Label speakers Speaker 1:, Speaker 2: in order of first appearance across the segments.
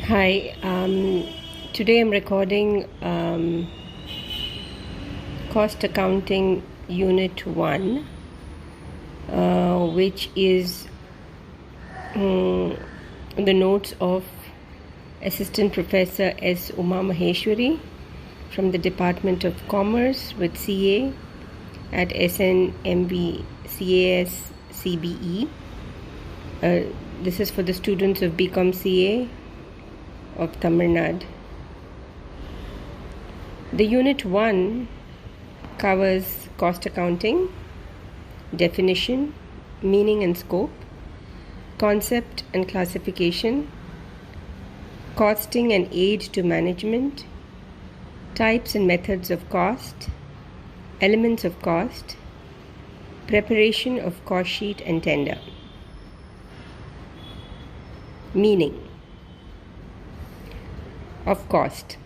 Speaker 1: Hi, today I'm recording Cost Accounting Unit 1, which is the notes of Assistant Professor S. Uma Maheshwari from the Department of Commerce with CA at SNMB CAS CBE. This is for the students of BCom CA of Tamil Nadu. The Unit 1 covers cost accounting, definition, meaning and scope, concept and classification, costing and aid to management, types and methods of cost, elements of cost, preparation of cost sheet and tender. Meaning of cost.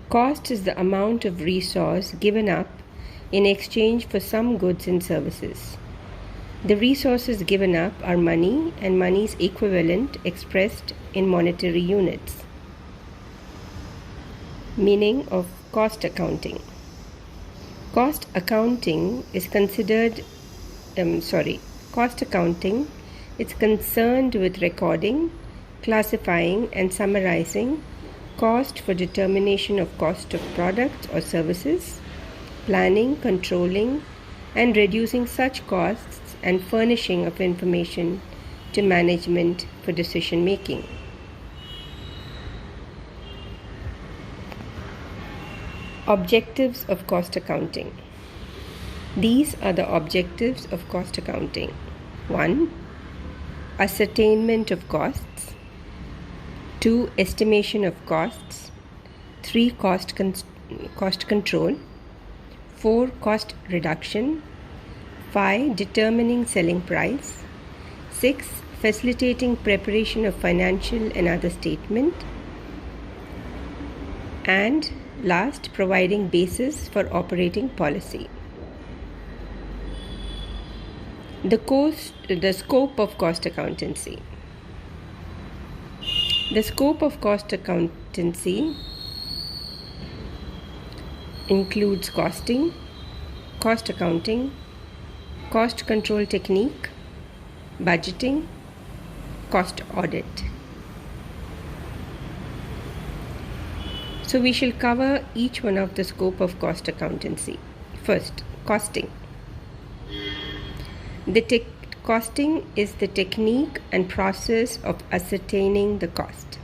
Speaker 1: Cost is the amount of resource given up in exchange for some goods and services. The resources given up are money and money's equivalent expressed in monetary units. Meaning of cost accounting. Cost accounting is concerned with recording, classifying and summarizing cost for determination of cost of products or services, planning, controlling, and reducing such costs, and furnishing of information to management for decision making. Objectives of cost accounting. These are the objectives of cost accounting. 1. Ascertainment of costs. 2. Estimation of costs. 3. Cost control. 4. Cost reduction. 5. Determining selling price. 6. Facilitating preparation of financial and other statement. And last, providing basis for operating policy. The scope of cost accountancy. The scope of cost accountancy includes costing, cost accounting, cost control technique, budgeting, cost audit. So we shall cover each one of the scope of cost accountancy. First, costing. Costing is the technique and process of ascertaining the cost.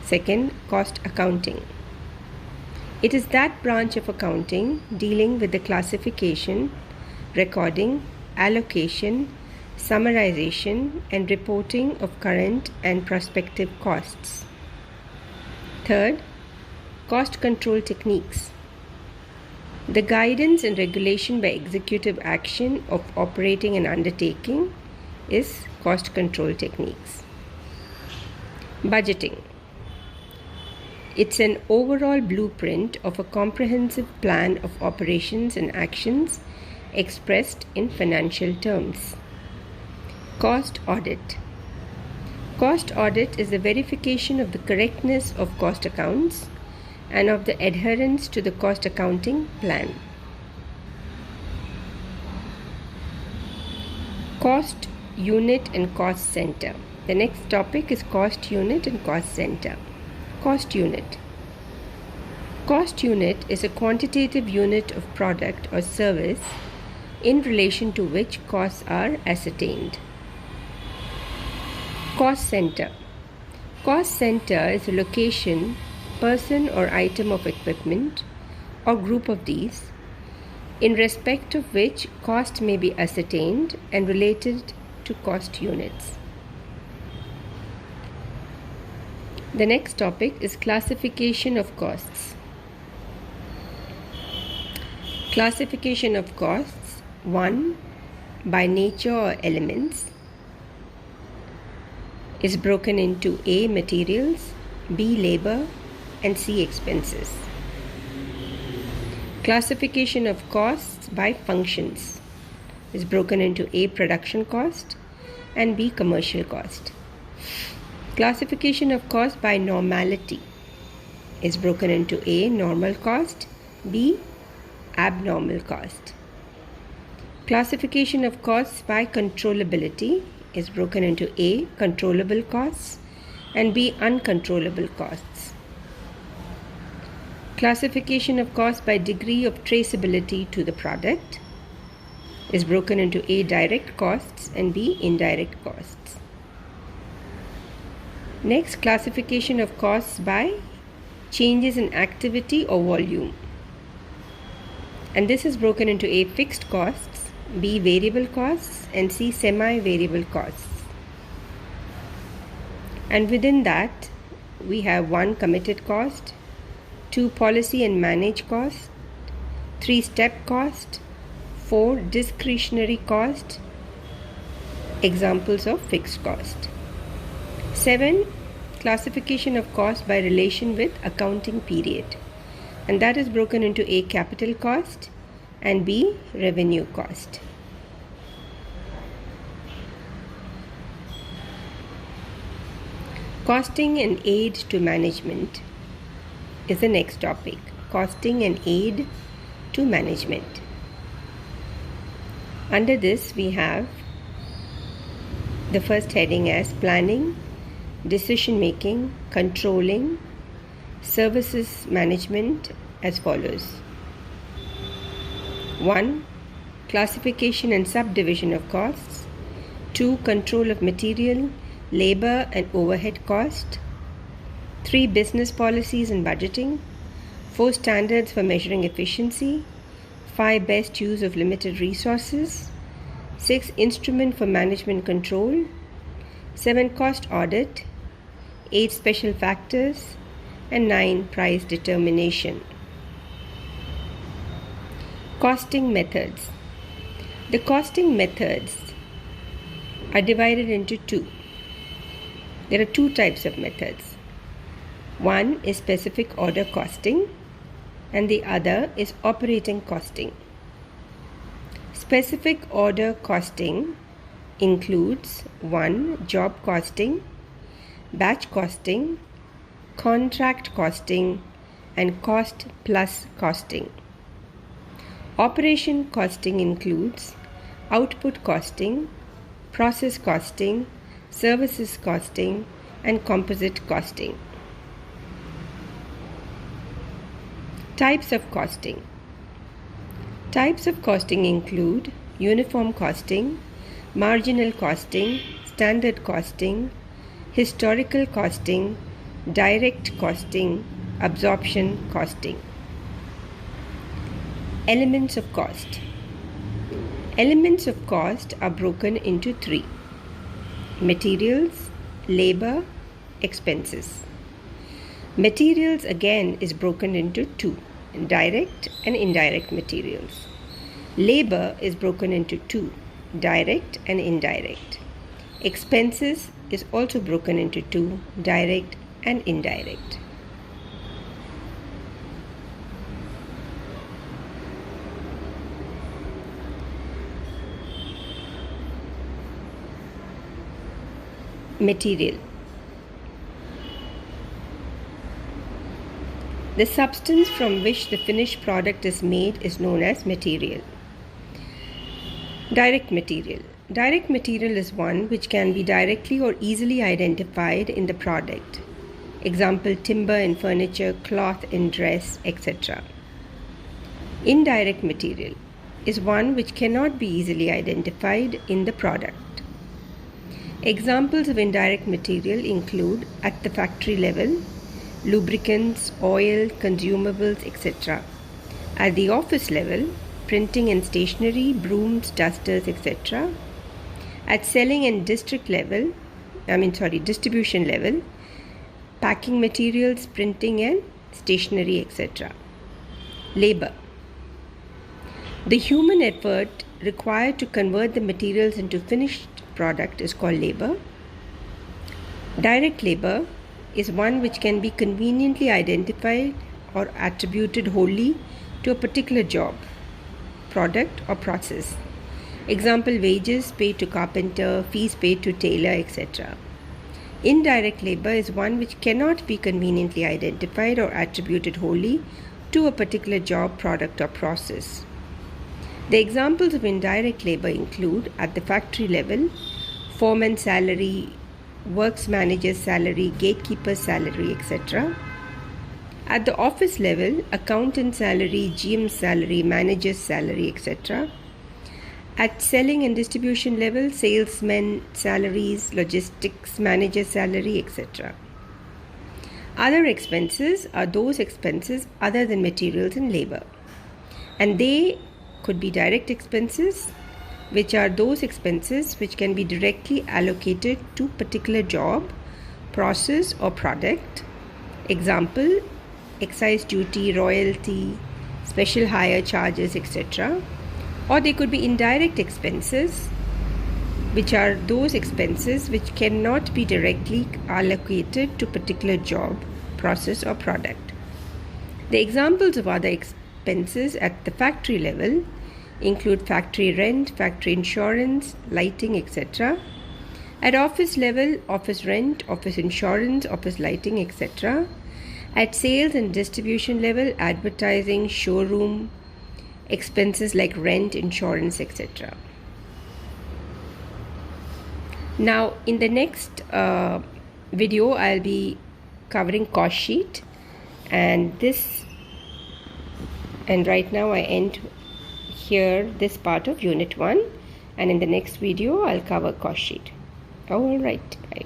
Speaker 1: Second, cost accounting. It is that branch of accounting dealing with the classification, recording, allocation, summarization, and reporting of current and prospective costs. Third, cost control techniques. The guidance and regulation by executive action of operating an undertaking is cost control techniques. Budgeting. It's an overall blueprint of a comprehensive plan of operations and actions expressed in financial terms. Cost audit. Cost audit is the verification of the correctness of cost accounts and of the adherence to the cost accounting plan. Cost unit and cost center. The next topic is cost unit and cost center. Cost unit. Cost unit is a quantitative unit of product or service in relation to which costs are ascertained. Cost center. Cost center is a location, person or item of equipment or group of these in respect of which cost may be ascertained and related to cost units. The next topic is classification of costs. Classification of costs. 1. By nature or elements is broken into A. Materials, B. Labor, and C. Expenses. Classification of costs by functions is broken into A. Production cost and B. Commercial cost. Classification of cost by normality is broken into A. Normal cost, B. Abnormal cost. Classification of costs by controllability is broken into A. Controllable costs and B. Uncontrollable costs. Classification of costs by degree of traceability to the product is broken into A. Direct costs and B. Indirect costs. Next, classification of costs by changes in activity or volume, and this is broken into A. Fixed costs, B. Variable costs and C. Semi-variable costs. And within that we have 1. Committed cost, 2. Policy and manage cost, 3. Step cost, 4. Discretionary cost. Examples of fixed cost. 7. Classification of cost by relation with accounting period, and that is broken into A. Capital cost and B. Revenue cost. Costing and aid to management is the next topic. Costing and aid to management. Under this we have the first heading as planning, decision making, controlling, services management as follows. 1. Classification and subdivision of costs. 2. Control of material, labor and overhead cost. 3. Business policies and budgeting. 4. Standards for measuring efficiency. 5. Best use of limited resources. 6. Instrument for management control. 7. Cost audit. 8. Special factors. And 9. Price determination. Costing methods. The costing methods are divided into two. There are two types of methods. One is specific order costing and the other is operating costing. Specific order costing includes 1. Job costing, batch costing, contract costing, and cost plus costing. Operation costing includes output costing, process costing, services costing, and composite costing. Types of costing. Types of costing include uniform costing, marginal costing, standard costing, historical costing, direct costing, absorption costing. Elements of cost. Elements of cost are broken into 3. Materials, labor, expenses. Materials again is broken into 2. Direct and indirect materials. Labor is broken into 2. Direct and indirect. Expenses is also broken into 2. Direct and indirect. Material. The substance from which the finished product is made is known as material. Direct material. Direct material is one which can be directly or easily identified in the product. Example, timber in furniture, cloth in dress, etc. Indirect material is one which cannot be easily identified in the product. Examples of indirect material include at the factory level, lubricants, oil, consumables, etc. At the office level, printing and stationery, brooms, dusters, etc. At selling and distribution level, packing materials, printing and stationery, etc. Labor. The human effort required to convert the materials into finished product is called labor. Direct labor is one which can be conveniently identified or attributed wholly to a particular job, product or process. Example, wages paid to carpenter, fees paid to tailor, etc. Indirect labor is one which cannot be conveniently identified or attributed wholly to a particular job, product, or process. The examples of indirect labor include, at the factory level, foreman's salary, works manager's salary, gatekeeper's salary, etc. At the office level, accountant's salary, GM's salary, manager's salary, etc. At selling and distribution level, salesmen salaries, logistics manager salary, etc. Other expenses are those expenses other than materials and labor, and they could be direct expenses, which are those expenses which can be directly allocated to particular job, process, or product. Example, excise duty, royalty, special hire charges, etc. Or they could be indirect expenses, which are those expenses which cannot be directly allocated to particular job, process, or product. The examples of other expenses at the factory level include factory rent, factory insurance, lighting, etc. At office level, office rent, office insurance, office lighting, etc. At sales and distribution level, advertising, showroom expenses like rent, insurance, etc. Now, in the next video, I'll be covering cost sheet, and right now I end here this part of unit 1, and in the next video I'll cover cost sheet. All right, bye.